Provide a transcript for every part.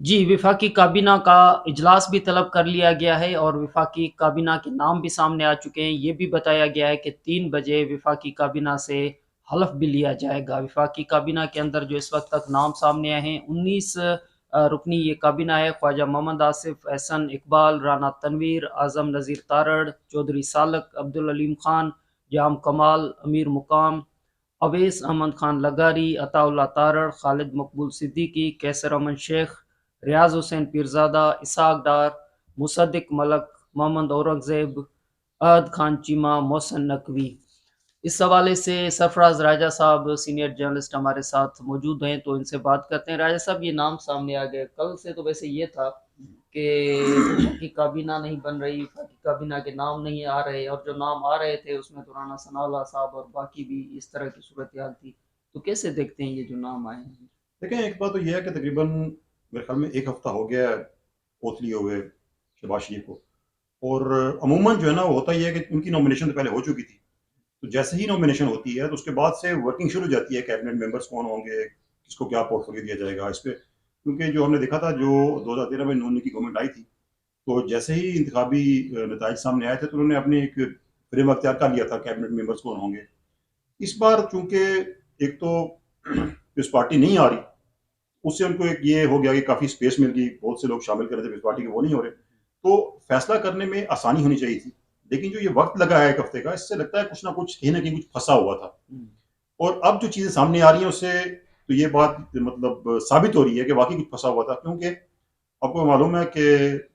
जी, वफ़ाक़ी काबीना का इजलास भी तलब कर लिया गया है और वफ़ाक़ी काबीना के नाम भी सामने आ चुके हैं। ये भी बताया गया है कि 3 बजे वफ़ाक़ी काबीना से हलफ़ भी लिया जाएगा। वफ़ाक़ी काबीना के अंदर जो इस वक़्त तक नाम सामने आए हैं 19 रुकनी ये काबीना है। ख्वाजा मोहम्मद आसिफ़, एहसन इकबाल, राना तनवीर, आज़म नज़ीर तारड़, चौधरी सालक, अब्दुल अलीम खान, जाम कमाल, अमीर मुकाम, अवैस अहमद खान लगारी, अताउल्लाह तारड़, खालिद मकबूल सिद्दीकी, कैसर अमन शेख, रियाज हुसैन पीरज़ादा, इसहाक डार, मुसद्दिक मलक, मोहम्मद औरंगज़ेब, अहद खान चीमा, मोहसिन नकवी। इस हवाले से सरफराज राजा साहब सीनियर जर्नलिस्ट हमारे साथ मौजूद हैं, तो इनसे बात करते हैं। राजा साहब, ये नाम सामने आ गए। कल से तो वैसे ये था कि वफाकी काबीना नहीं बन रही, वफाकी काबीना के नाम नहीं आ रहे और जो नाम आ रहे थे उसमें तो राना सनाउल्लाह साहब और बाकी भी इस तरह की सूरत-हाल थी। तो कैसे देखते हैं ये जो नाम आए हैं? देखें, एक बात तो ये है कि तकरीबन मेरे ख़्याल में 1 हफ़्ता हो गया है ओथ लिए हुए शहबाज़ शरीफ़ को। और अमूमन जो है ना, वो होता ये है कि उनकी नॉमिनेशन तो पहले हो चुकी थी। तो जैसे ही नॉमिनेशन होती है, तो उसके बाद से वर्किंग शुरू हो जाती है, कैबिनेट मेंबर्स कौन होंगे, किसको क्या पोर्टफोलियो दिया जाएगा इस पे। क्योंकि जो हमने देखा था, जो 2013 में नून लीग की गवर्नमेंट आई थी, तो जैसे ही इंतखाबी नताइज सामने आए थे, तो उन्होंने अपने एक फ्रेम अख्तियार कर लिया था, कैबिनेट मेंबर्स कौन होंगे। इस बार चूँकि एक तो पीपल्स पार्टी नहीं आ रही, उससे उनको एक ये हो गया कि काफ़ी स्पेस मिल गई, बहुत से लोग शामिल कर रहे थे पीपल्स पार्टी के, वो नहीं हो रहे। तो फैसला करने में आसानी होनी चाहिए थी। लेकिन जो ये वक़्त लगा है 1 हफ़्ते का, इससे लगता है कुछ ना कुछ, कहीं न कहीं कुछ फँसा हुआ था। और अब जो चीज़ें सामने आ रही हैं, उससे तो ये बात मतलब साबित हो रही है कि वाक़ई कुछ फँसा हुआ था। क्योंकि आपको मालूम है कि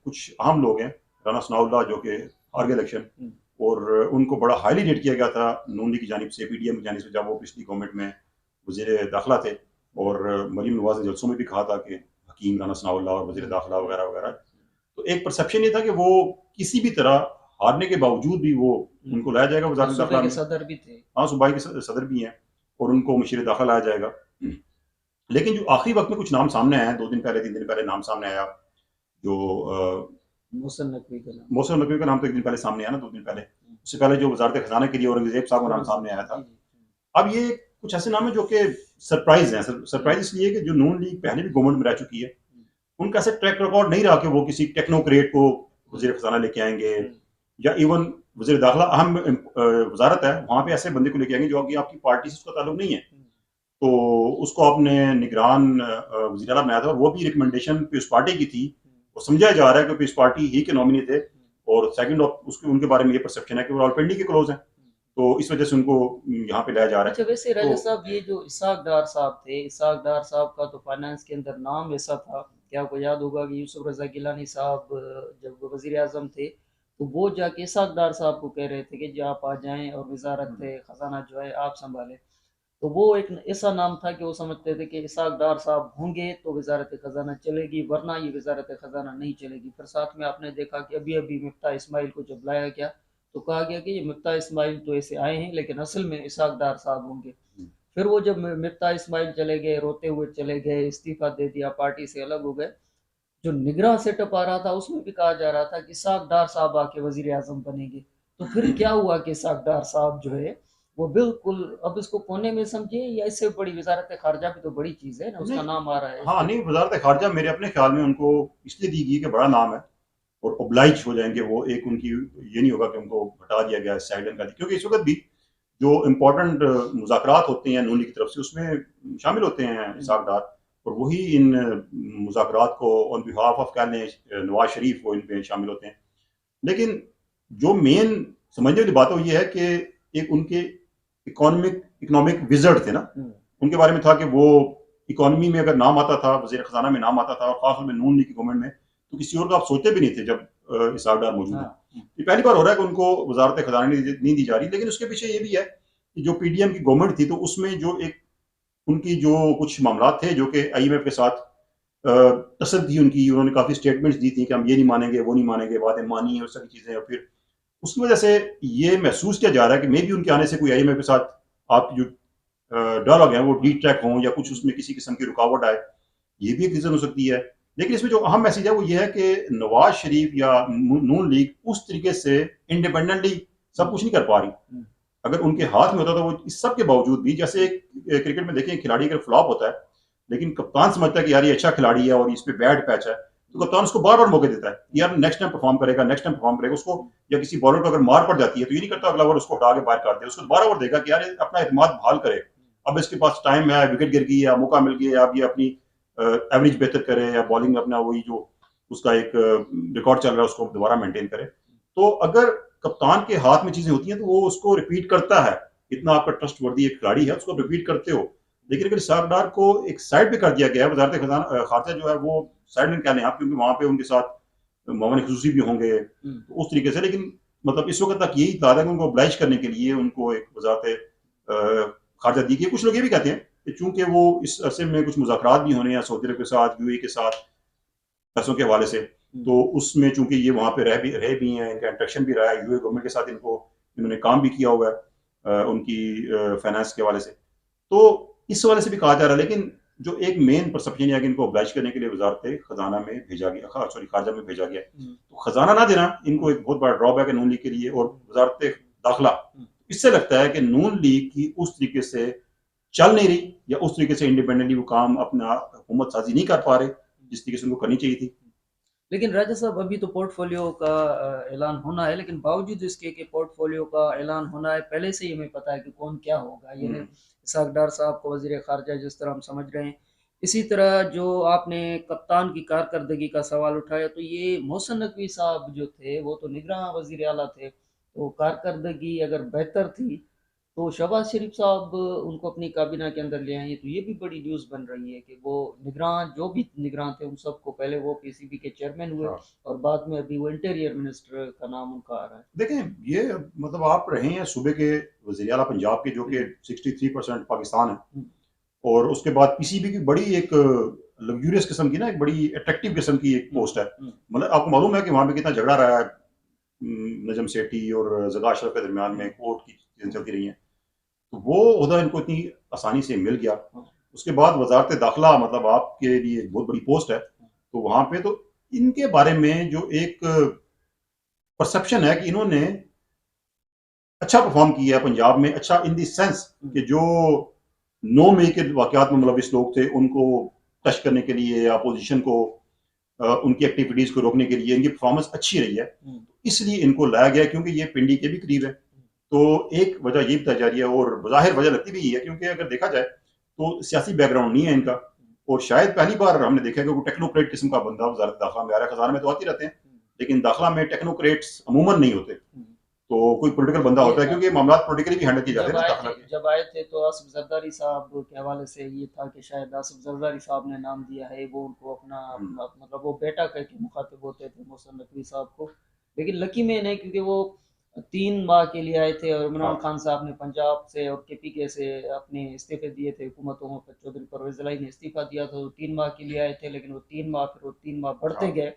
कुछ अहम लोग हैं, राना सनाउल्लाह जो कि हार गए इलेक्शन, और उनको बड़ा हाईली रेट किया गया था नून लीग की जानिब से, पीडीएम की जानिब से, जब वो पिछली गवर्नमेंट में वज़ीर दाखिला थे। और मरीम नवाज़ ने जलसों में भी कहा था कि हकीम राना सनाउल्लाह और वज़ीर दाखिला वगैरह-वगैरह। तो एक परसेप्शन ये था कि वो किसी भी तरह हारने के बावजूद भी वो उनको लाया जाएगा वो वज़ारत सूबे दाखिला के में। सदर भी थे। हाँ, सूबाई के सदर भी हैं, और उनको मुशीर दाखिला लाया जाएगा। लेकिन जो आखिरी वक़्त में कुछ नाम सामने आए हैं, 2 दिन पहले, 3 दिन पहले नाम सामने आया, जो मोहसिन नकवी का नाम। मोहसिन नकवी का नाम तो 1 दिन पहले सामने आया ना, 2 दिन पहले। उससे पहले जो वज़ारत खज़ाना के लिए औरंगज़ेब साहब का नाम औरंगज़ेब, सामने आया था। जी, जी। अब ये कुछ ऐसे नाम है जो कि सरप्राइज़ हैं। सरप्राइज़ इसलिए कि जो नून लीग पहले भी गवर्नमेंट में रह चुकी है, उनका ऐसा ट्रैक रिकॉर्ड नहीं रहा कि वो किसी टेक्नोक्रेट को वज़ीर खज़ाना लेके आएँगे, या इवन वज़ीर दाखिला अहम वज़ारत है, वहाँ पे ऐसे बंदे को लेके आएँगे जो कि आपकी पार्टी से उसका ताल्लुक नहीं है। तो उसको आपने निगरान वज़ीर आला बनाया था, और वो भी रिकमेंडेशन पीपल्स पार्टी की थी। और समझा जा रहा है कि पीपल्स पार्टी ही के नॉमिनी थे। और सेकंड उसके उनके बारे में ये परसेप्शन है कि वो रावलपिंडी के क्लोज़ हैं। तो इस वजह से उनको यहाँ पे लाया जा रहा है। अच्छा, वैसे राजा तो साहब, ये जो इसहाक डार साहब थे, इसहाक डार साहब का तो फाइनेंस के अंदर नाम ऐसा था कि आपको याद होगा कि यूसुफ रज़ा गिलानी साहब जब वज़ीर आज़म थे, तो वो जाके इसहाक डार साहब को कह रहे थे कि जी आप आ जाएँ और वज़ारत ख़ज़ाना जो है आप सँभालें। तो वो एक ऐसा नाम था कि वो समझते थे कि इसहाक डार साहब होंगे तो वज़ारत ख़ज़ाना चलेगी, वरना ये वज़ारत ख़ज़ाना नहीं चलेगी। फिर साथ में आपने देखा कि अभी-अभी मिफ्ता इस्माइल को जब लाया गया, तो कहा गया कि ये मिफ्ता इस्माइल तो ऐसे आए हैं, लेकिन असल में इसहाक डार साहब होंगे। फिर वो जब मिफ्ता इस्माइल चले गए, रोते हुए चले गए, इस्तीफ़ा दे दिया, पार्टी से अलग हो गए, जो निगरान सेटअप आ रहा था उसमें भी कहा जा रहा था कि इसहाक डार साहब आके वज़ीर आज़म बनेंगे। तो फिर क्या हुआ कि इसहाक डार साहब जो है वो बिल्कुल अब इसको कोने में समझे, या इससे बड़ी वज़ारत ख़ारिजा भी तो बड़ी चीज़ है ना, उसका नहीं, नाम आ रहा है हाँ, इसके। नहीं, वज़ारत ख़ारिजा मेरे अपने ख़्याल में उनको इसलिए दी गई कि बड़ा नाम है, और ओब्लाइज हो जाएँगे वो। एक उनकी ये नहीं होगा कि उनको हटा दिया गया, साइडन कर दिया, क्योंकि इस वक़्त भी जो इम्पोर्टेंट मुज़ाकरात होते हैं नून लीग की तरफ से, उसमें शामिल होते हैं इसहाक डार। और वही इन मुज़ाकरात को ऑन बिहाफ़ ऑफ, कह लें, नवाज़ शरीफ, वो इनमें शामिल होते हैं। लेकिन जो मेन समझने वाली बात है, वो ये है कि एक उनके इकोनॉमिक विज़र्ड थे ना, उनके बारे में था कि वो इकोनॉमी में अगर नाम आता था, वज़ीर ख़ज़ाना में नाम आता था, और ख़ास तौर पे नून लीग की गवर्नमेंट में, तो किसी और को आप सोचते भी नहीं थे जब इसहाक डार मौजूद है। ये पहली बार हो रहा है कि उनको वज़ारत ख़ज़ाना नहीं दी जा रही। लेकिन उसके पीछे ये भी है कि जो पीडीएम की गवर्नमेंट थी, तो उसमें जो एक उनकी जो कुछ मामलात थे, जो कि आईएमएफ के साथ कसद थी उनकी, उन्होंने काफ़ी स्टेटमेंट्स दी थी कि हम ये नहीं मानेंगे, वो नहीं मानेंगे, बातें मानी हैं और सारी चीज़ें। और फिर उसकी वजह से ये महसूस किया जा रहा है कि मे बी उनके आने से कोई आईएमएफ के साथ आपकी जो डायलॉग है वो डिट्रैक्ट हों, या कुछ उसमें किसी किस्म की रुकावट आए। ये भी एक रीज़न हो सकती है। लेकिन इसमें जो अहम मैसेज है वो ये है कि नवाज़ शरीफ या नून लीग उस तरीके से इंडिपेंडेंटली सब कुछ नहीं कर पा रही। अगर उनके हाथ में होता, तो वो इस सब के बावजूद भी, जैसे एक क्रिकेट में देखिए, खिलाड़ी अगर फ्लॉप होता है, लेकिन कप्तान समझता है कि यार ये अच्छा खिलाड़ी है और इस पे बैड पैच है, तो कप्तान उसको बार बार मौके देता है, यार नेक्स्ट टाइम परफॉर्म करेगा, नेक्स्ट टाइम परफॉर्म करेगा। उसको या किसी बॉलर को अगर मार पड़ जाती है तो ये नहीं करता अगला ओवर उसको हटा के बाहर कर दे, उसको दोबारा ओवर देगा कि यार अपना एतमाद बहाल करे, अब इसके पास टाइम है, विकेट गिर गई या मौका मिल गया, अब ये अपनी एवरेज बेहतर करे या बॉलिंग अपना वही जो उसका एक रिकॉर्ड चल रहा है उसको दोबारा मेंटेन करे। तो अगर कप्तान के हाथ में चीजें होती हैं तो वो उसको रिपीट करता है, इतना आपका ट्रस्ट वर्दी एक खिलाड़ी है, उसको रिपीट करते हो। लेकिन अगर सागडार को एक साइड पे कर दिया गया है, वजारत खजाना खारजा जो है वो साइड में क्या लें आप, क्योंकि वहां पे उनके साथ मोमिन खसूसी भी होंगे तो उस तरीके से। लेकिन मतलब इस वक्त तक यही इतादा है कि उनको oblige करने के लिए उनको एक वजारत खारजा दी गई। कुछ लोग ये भी कहते हैं कि चूंकि वो इस अरसे में कुछ मुज़ाकरात भी होने हैं सऊदी अरब के साथ, यूएई के साथ पैसों के हवाले से, तो उसमें चूंकि ये वहां पे रहे भी हैं, इनका इंटरेक्शन भी रहा है यूएई गवर्नमेंट के साथ, इन्होंने काम भी किया हुआ है उनकी फाइनेंस के हवाले से, तो इस हवाले से भी कहा जा रहा है। लेकिन जो एक मेन परसेप्शन है कि इनको ऑब्लाइज करने के लिए वजारत खजाना में भेजा गया, सॉरी खारजा में भेजा गया, तो खजाना ना देना इनको एक बहुत बड़ा ड्रॉबैक है नून लीग के लिए। और वजारत दाखिला, इससे लगता है कि नून लीग की उस तरीके से चल नहीं रही या उस तरीके से इंडिपेंडेंटली वो काम अपना हुकूमत साजी नहीं कर पा रहे जिस तरीके से उनको करनी चाहिए थी। लेकिन राजा साहब अभी तो पोर्टफोलियो का ऐलान होना है, लेकिन बावजूद इसके कि पोर्टफोलियो का ऐलान होना है, पहले से ही हमें पता है कि कौन क्या होगा। ये इसहाक डार साहब को वजीर खारजा जिस तरह हम समझ रहे हैं, इसी तरह जो आपने कप्तान की कारकर्दगी का सवाल उठाया, तो ये मोहसिन नकवी साहब जो थे वो तो निगरान वजीर आला थे, तो कारकर्दगी अगर बेहतर थी तो शहबाज शरीफ साहब उनको अपनी काबीना के अंदर ले आए, तो ये भी बड़ी न्यूज़ बन रही है कि वो निगरान जो भी निगरान थे उन सबको पहले वो पीसीबी के चेयरमैन हुए और बाद में अभी वो इंटीरियर मिनिस्टर का नाम उनका आ रहा है। देखें ये मतलब आप रहे हैं सूबे के वज़ीर आला पंजाब के, जो कि 63% पाकिस्तान है, और उसके बाद पीसीबी की बड़ी एक लग्जूरियस किस्म की ना, एक बड़ी अट्रैक्टिव किस्म की एक पोस्ट है। मतलब आपको मालूम है कि वहां पे कितना झगड़ा रहा है नजम सेठी और जगा अशरफ के दरमियान में, कोर्ट की चीजें चलती रही हैं, तो वो ओहदा इनको इतनी आसानी से मिल गया। उसके बाद वजारत दाखिला मतलब आपके लिए एक बहुत बड़ी पोस्ट है, तो वहां पे तो इनके बारे में जो एक परसेप्शन है कि इन्होंने अच्छा परफॉर्म किया है पंजाब में, अच्छा इन दी सेंस कि जो 9 मई के वाकयात में मुलविस लोग थे उनको टच करने के लिए या अपोजिशन को उनकी एक्टिविटीज को रोकने के लिए इनकी परफॉर्मेंस अच्छी रही है, इसलिए इनको लाया गया क्योंकि ये पिंडी के भी करीब है। तो एक वजह ये बताई जा रही है और बज़ाहिर वजह लगती भी है, क्योंकि अगर देखा जाए तो सियासी बैकग्राउंड नहीं है इनका, और शायद पहली बार हमने देखा है कि टेक्नोक्रेट किस्म का बंदा वजारत दाखिला में आ रहा है। खजाना में तो आते रहते हैं लेकिन दाखिला में टेक्नोक्रेट्स अमूमन नहीं होते, तो कोई पॉलिटिकल बंदा होता है, क्योंकि मामला पॉलिटिकली भी हैंडल किए जाते हैं। जब आए थे तो आसिफ जरदारी साहब के हवाले से ये था कि शायद आसिफ जरदारी साहब ने नाम दिया है, वो उनको अपना मतलब वो बेटा कह के मुखातिब होते थे मोहसिन नकवी साहब को। लेकिन लकी में नहीं, क्योंकि वो 3 माह के लिए आए थे और इमरान खान साहब ने पंजाब से और केपीके से अपने इस्तीफे दिए थे हुकूमतों पर, चौधरी परवेज इलाही ने इस्तीफा दिया था, तो 3 माह के लिए आए थे। लेकिन वो 3 माह फिर वो 3 माह बढ़ते गए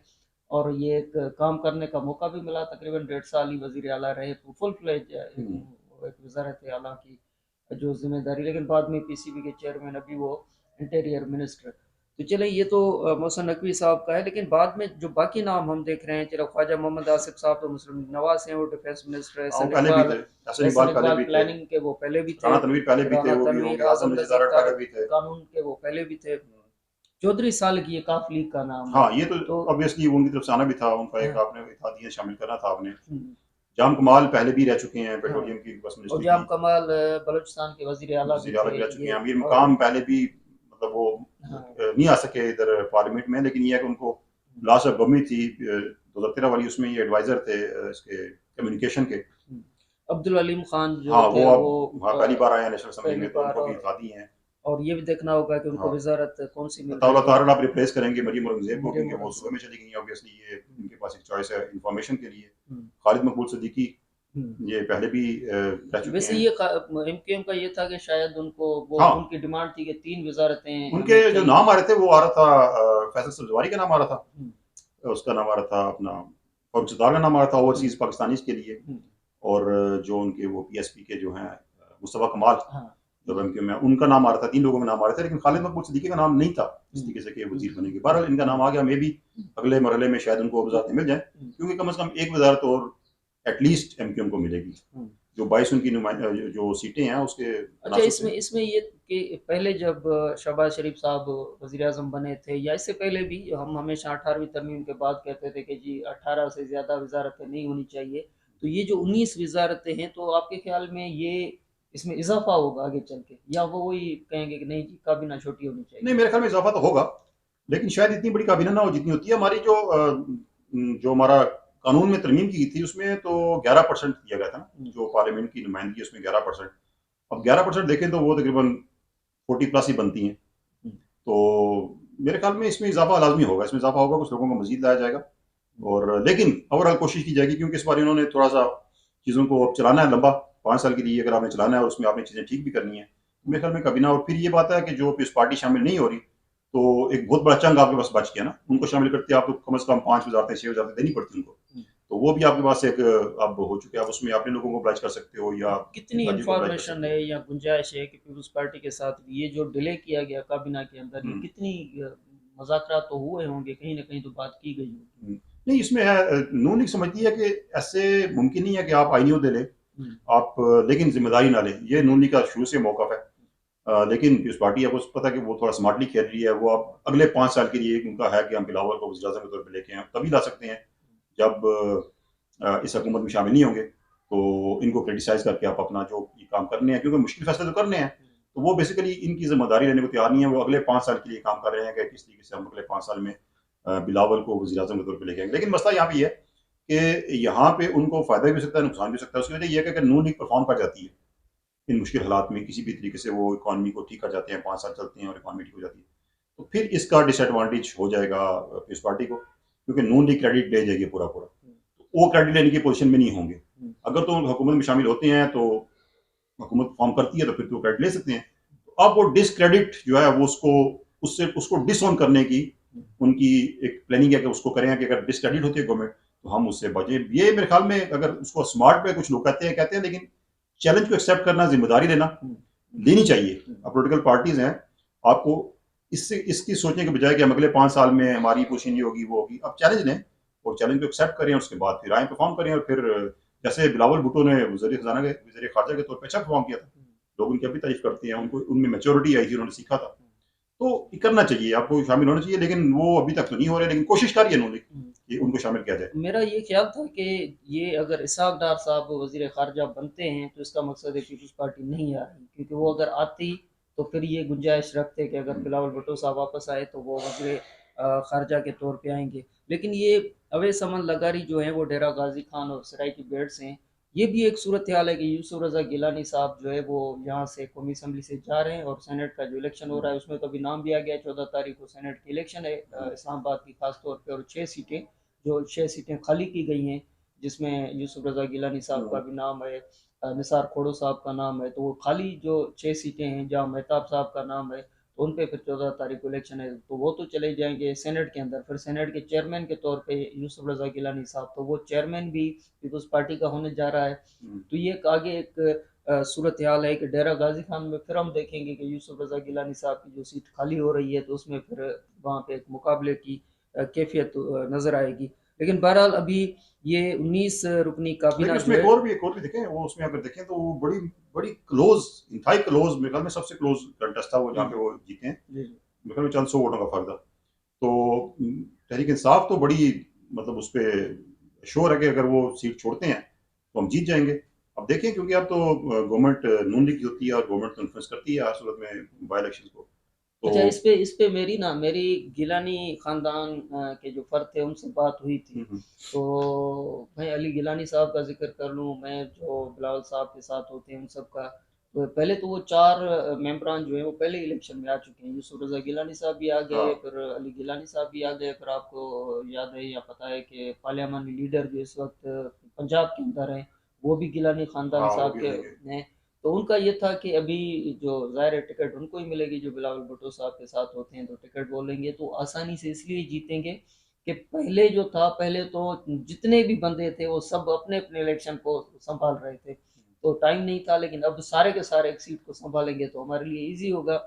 और ये एक काम करने का मौका भी मिला। तकरीबन 1.5 साल ही वजीर आला रहे, तो फुल फ्लेज एक वजारत आला की जो जिम्मेदारी, लेकिन बाद में पीसीबी के चेयरमैन अभी वो इंटीरियर मिनिस्टर। तो चले ये तो मोहसिन नकवी साहब का है, लेकिन बाद में जो बाकी नाम हम देख रहे हैं, चलो ख्वाजा मोहम्मद आसिफ साहब तो मुस्लिम नवाज हैं, वो डिफेंस मिनिस्टर है, प्लानिंग के वो पहले भी थे, कानून के वो पहले भी थे, चौधरी साल की ये काफ लीग का नाम। हाँ ये तो ऑब्वियसली उनकी तरफ से आना भी था, उनका एक आपने इत्तेहादिया शामिल करना था आपने। जाम कमाल पहले भी रह चुके हैं पेट्रोलियम की बस मिनिस्ट्री, और जाम कमाल बलूचिस्तान के वजीर आला भी रह चुके हैं। अमीर मकाम पहले भी मतलब वो नहीं आ सके इधर पार्लियामेंट में, लेकिन ये है कि उनको लास्ट ऑफ गवर्नमेंट थी 2013 वाली, उसमें ये एडवाइजर थे इसके कम्युनिकेशन के। अब्दुल अलीम खान जो हाँ वो पहली बार आए नेशनल असेंबली में, तो उनको भी इत्तेहादी हैं। और ये भी देखना होगा कि उनको वजारत कौन सी मिल रही है। आप रिप्लेस करेंगे मरियम औरंगजेब को, क्योंकि वो सूबे में चली गई, ऑब्वियसली ये इनके पास एक चॉइस है इंफॉर्मेशन के लिए। खालिद मकबूल सिद्दीकी ये पहले भी रह चुके वैसे हैं। ये एमकेएम का ये था कि शायद उनको वो उनकी डिमांड थी कि 3 वजारतें, उनके जो नाम आ रहे थे वो आ रहा था फैसल सब्जवारी का नाम आ रहा था, उसका नाम आ रहा था अपना, और का नाम आ रहा था ओवरसीज पाकिस्तानीज के लिए, और जो उनके वो पीएसपी के जो हैं मुस्तफा कमाल जब एमक्यू में, उनका नाम आ रहा था। 3 लोगों में नाम आ रहे थे, लेकिन खालिद मकबूल सिद्दीकी का नाम नहीं था इस तरीके से कि वजीर बनेंगे। बहरहाल इनका नाम आ गया, मे भी अगले मरहले में शायद उनको वजारतें मिल जाए, क्योंकि कम से कम एक वजारत और एटलीस्ट एमक्यूएम को मिलेगी। जो 22 उनकी जो सीटें हैं उसके। अच्छा इसमें ये कि पहले जब शहबाज शरीफ साहब वज़ीर-ए-आज़म बने थे या इससे पहले भी हम हमेशा 18वीं तरमीम के बाद कहते थे कि जी 18 से ज़्यादा वज़ारतें नहीं होनी चाहिए। तो ये जो 19 वज़ारतें हैं, तो आपके ख़्याल में ये इसमें इज़ाफ़ा होगा आगे चल के, या वो वही कहेंगे कि नहीं जी काबीना छोटी होनी चाहिए? नहीं, मेरे ख्याल में इजाफा तो होगा, लेकिन शायद इतनी बड़ी काबीना ना हो जितनी होती है हमारी। जो हमारा कानून में तरमीम की थी उसमें तो 11% दिया गया था ना, जो पार्लियामेंट की नुमाइंदगी उसमें 11%। अब 11% देखें तो वो तकरीबन 40 प्लस ही बनती हैं। तो मेरे ख्याल में इसमें इजाफा लाजमी होगा, इसमें इजाफा होगा, कुछ लोगों को मजीद लाया जाएगा। और लेकिन ओवरऑल कोशिश की जाएगी, क्योंकि इस बार इन्होंने थोड़ा सा चीज़ों को अब चलाना है लंबा, 5 साल के लिए अगर आपने चलाना है और उसमें आपने चीज़ें ठीक भी करनी है, तो मेरे ख्याल में कभी ना। और फिर ये बात है कि जो इस पार्टी शामिल नहीं हो रही, तो एक बहुत बड़ा चंग आपके पास बच गया ना, उनको शामिल करते आप तो कम से कम 5 वजारतें 6 वजारतें देनी पड़ती उनको। तो वो भी आपके पास एक अब हो चुके हैं, आप उसमें अपने लोगों को oblige कर सकते हो या कितनी पार्टी को oblige कर इंफॉर्मेशन सकते हो। है या गुंजाइश है कि पीपल्स पार्टी के साथ ये जो डिले किया गया काबीना के अंदर, ये कितनी मुज़ाकरात तो हुए होंगे, कहीं न कहीं तो बात की गई होगी? नहीं, इसमें है, नून लीग समझती है कि ऐसे मुमकिन नहीं है कि आप आईनीओ दे लें, आप लेकिन जिम्मेदारी ना लें। ये नून लीग का शुरू से मौक़िफ़ है। लेकिन पीपल्स पार्टी आपको पता है कि वो थोड़ा स्मार्टली खेल रही है। वो अब अगले 5 साल के लिए उनका है कि हम बिलावल को वज़ीर-ए-आज़म के तौर पे लेके आएँ, तभी ला सकते हैं जब इस हुकूमत में शामिल नहीं होंगे। तो इनको क्रिटिसाइज़ करके आप अपना जो ये काम करने हैं, क्योंकि मुश्किल फैसले तो करने हैं, तो वो बेसिकली इनकी ज़िम्मेदारी लेने को तैयार नहीं है। वो अगले 5 साल के लिए काम कर रहे हैं कि किस तरीके से हम अगले 5 साल में बिलावल को वज़ीर-ए-आज़म के तौर पे लेके आएँगे। लेकिन मसला यहाँ भी है कि यहाँ पे उनको फ़ायदा भी हो सकता है, नुकसान भी हो सकता है। उसकी वजह ये है कि अगर नून लीग परफ़ॉर्म कर जाती है इन मुश्किल हालात में, किसी भी तरीके से वो इकॉनमी को ठीक कर जाते हैं, 5 साल चलते हैं और इकॉनमी ठीक हो जाती है, तो फिर इसका डिसएडवांटेज हो जाएगा पीपल्स पार्टी को, क्योंकि नून लीग क्रेडिट ले जाएगी पूरा-पूरा। तो वो क्रेडिट लेने की पोज़ीशन में नहीं होंगे। अगर तो हुकूमत में शामिल होते हैं, तो हुकूमत परफ़ॉर्म करती है, तो फिर तो क्रेडिट ले सकते हैं। तो अब वो डिसक्रेडिट जो है वो उसको डिसऑन करने की उनकी एक प्लानिंग है कि उसको करें कि अगर डिसक्रेडिट होती है गवर्नमेंट, तो हम उससे बचें। ये मेरे ख्याल में अगर उसको स्मार्ट पे कुछ लोग कहते हैं, लेकिन चैलेंज को एक्सेप्ट करना, ज़िम्मेदारी लेना लेनी चाहिए। अब पॉलिटिकल पार्टीज़ हैं, आपको इसकी सोचने के बजाय कि हम अगले 5 साल में हमारी पोज़ीशन ये होगी, वो होगी। आप चैलेंज लें और चैलेंज को एक्सेप्ट करें, उसके बाद फिर आएँ, परफ़ॉर्म करें। और फिर जैसे बिलावल भुट्टो ने वज़ीर ख़ारजा के तौर पे अच्छा परफ़ॉर्म किया था। लोग उनकी अभी तारीफ़ करते हैं, उनको उनमें मैच्योरिटी आई थी, उन्होंने सीखा था। तो ये करना चाहिए, आपको शामिल होना चाहिए, लेकिन वो अभी तक तो नहीं हो रहे, लेकिन कोशिश कर रही है उन्होंने कि उनको शामिल किया जाए। मेरा ये ख्याल था कि ये अगर इसहाक डार साहब वज़ीर ख़ारजा बनते हैं, तो इसका मकसद है पीपल्स पार्टी नहीं आ रही, क्योंकि वो अगर आती तो फिर ये गुंजाइश रखते कि अगर बिलावल भुट्टो साहब वापस आए तो वो वज़ीर ख़ारजा के तौर पे आएँगे। लेकिन ये अवैस अमन लगारी जो हैं वो डेरा गाज़ी खान और सराइकी बेड्स हैं। ये भी एक सूरत हाल है कि यूसुफ रज़ा गिलानी साहब जो है वो यहाँ से कौमी असम्बली से जा रहे हैं, और सेनेट का जो इलेक्शन हो रहा है उसमें तो अभी नाम भी आ गया है। 14 तारीख को सेनेट की इलेक्शन है इस्लामाबाद की खास तौर पे, और 6 सीटें खाली की गई हैं, जिसमें यूसुफ रज़ा गिलानी साहब का भी नाम है, निसार खोड़ो साहब का नाम है। तो वो खाली जो 6 सीटें हैं जहाँ मेहताब साहब का नाम है, तो उन पे फिर 14 तारीख को इलेक्शन है, तो वो तो चले जाएंगे सेनेट के अंदर। फिर सेनेट के चेयरमैन के तौर पे यूसुफ रज़ा गिलानी साहब, तो वो चेयरमैन भी पीपल्स पार्टी का होने जा रहा है। तो ये एक आगे एक सूरत हाल है कि डेरा गाजी खान में फिर हम देखेंगे कि यूसुफ रज़ा गिलानी साहब की जो सीट खाली हो रही है, तो उसमें फिर वहाँ पे एक मुकाबले की कैफियत नज़र आएगी। लेकिन बहरहाल अभी ये 19 रुकनी लेकिन काबीना जो उसमें है, एक और भी देखें, वो उसमें अगर देखें तो वो बड़ी बड़ी क्लोज, इंतहाई क्लोज, मेरे ख्याल में सबसे क्लोज कंटेस्ट था वो, जहाँ पे वो जीते हैं। मेरे ख्याल में चंद 100 वोटों का फर्क था। तो तहरीक इंसाफ तो बड़ी, मतलब उस पर श्योर है कि अगर वो सीट छोड़ते हैं तो हम जीत जाएंगे। अब देखें, क्योंकि अब तो गवर्नमेंट नून लीग की होती है और गवर्नमेंट तो इन्फ्लुएंस करती है हर सूरत में बाई इलेक्शन को। तो अच्छा इस पे मेरी गिलानी ख़ानदान के जो फ़र्द थे उनसे बात हुई थी। तो मैं अली गिलानी साहब का ज़िक्र कर लूँ, मैं जो बिलावल साहब के साथ होते हैं उन सब का, तो पहले तो वो 4 मेंबरान जो हैं वो पहले इलेक्शन में आ चुके हैं। यूसुफ रज़ा गिलानी साहब भी आ गए, हाँ, फिर अली गिलानी साहब भी आ गए, फिर आपको याद है या पता है कि पार्लियामानी लीडर जो इस वक्त पंजाब के अंदर हैं, वो भी गिलानी ख़ानदान हाँ, वो साहब भी के होंगे। हैं। तो उनका ये था कि अभी जो ज़ाहिर है टिकट उनको ही मिलेगी जो बिलावल भुट्टो साहब के साथ होते हैं, तो टिकट बोलेंगे तो आसानी से इसलिए जीतेंगे कि पहले जो था, पहले तो जितने भी बंदे थे वो सब अपने अपने इलेक्शन को संभाल रहे थे, तो टाइम नहीं था। लेकिन अब सारे के सारे एक सीट को संभालेंगे तो हमारे लिए ईजी होगा।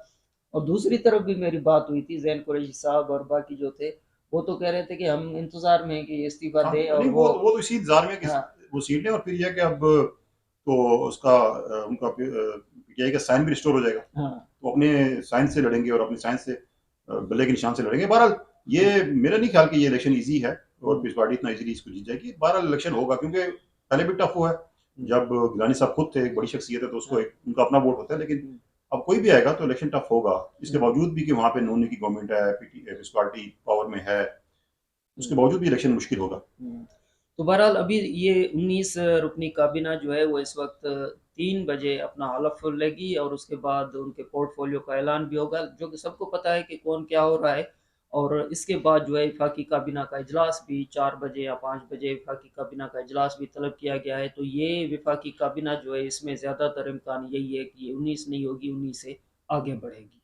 और दूसरी तरफ भी मेरी बात हुई थी, जैन कुरैशी साहब और बाकी जो थे, वो तो कह रहे थे कि हम इंतजार में हैं कि ये इस्तीफा हाँ, दे, और नहीं, वो तो इसी इंतजार में कि हाँ वो सीटें, और फिर यह है कि अब तो उसका उनका पीटीआई का साइन भी रिस्टोर हो जाएगा। हाँ वो अपने साइंस से लड़ेंगे और अपने साइंस से बल्ले के निशान से लड़ेंगे। बहरहाल ये मेरा नहीं ख्याल कि ये इलेक्शन ईजी है और पीपल्स पार्टी इतना इजीली इसको जीत जाएगी। बहरहाल इलेक्शन होगा, क्योंकि पहले भी टफ हुआ है। जब गिलानी साहब खुद थे, एक बड़ी शख्सियत है, तो उसको एक उनका अपना वोट होता है, लेकिन अब कोई भी आएगा तो इलेक्शन टफ होगा। इसके बावजूद भी कि वहाँ पे नून की गवर्नमेंट है, पीपल्स पार्टी पावर में है, उसके बावजूद भी इलेक्शन मुश्किल होगा। तो बहरहाल अभी ये 19 रुकनी काबीना जो है वो इस वक्त 3 बजे अपना हलफ लेगी और उसके बाद उनके पोर्टफोलियो का ऐलान भी होगा, जो कि सबको पता है कि कौन क्या हो रहा है। और इसके बाद जो है वफाकी काबीना का इजलास भी 4 बजे या 5 बजे वफाकी काबीना का इजलास भी तलब किया गया है। तो ये वफाकी काबीना जो है इसमें ज़्यादातर इम्कान यही है कि ये 19 नहीं होगी, 19 से आगे बढ़ेगी।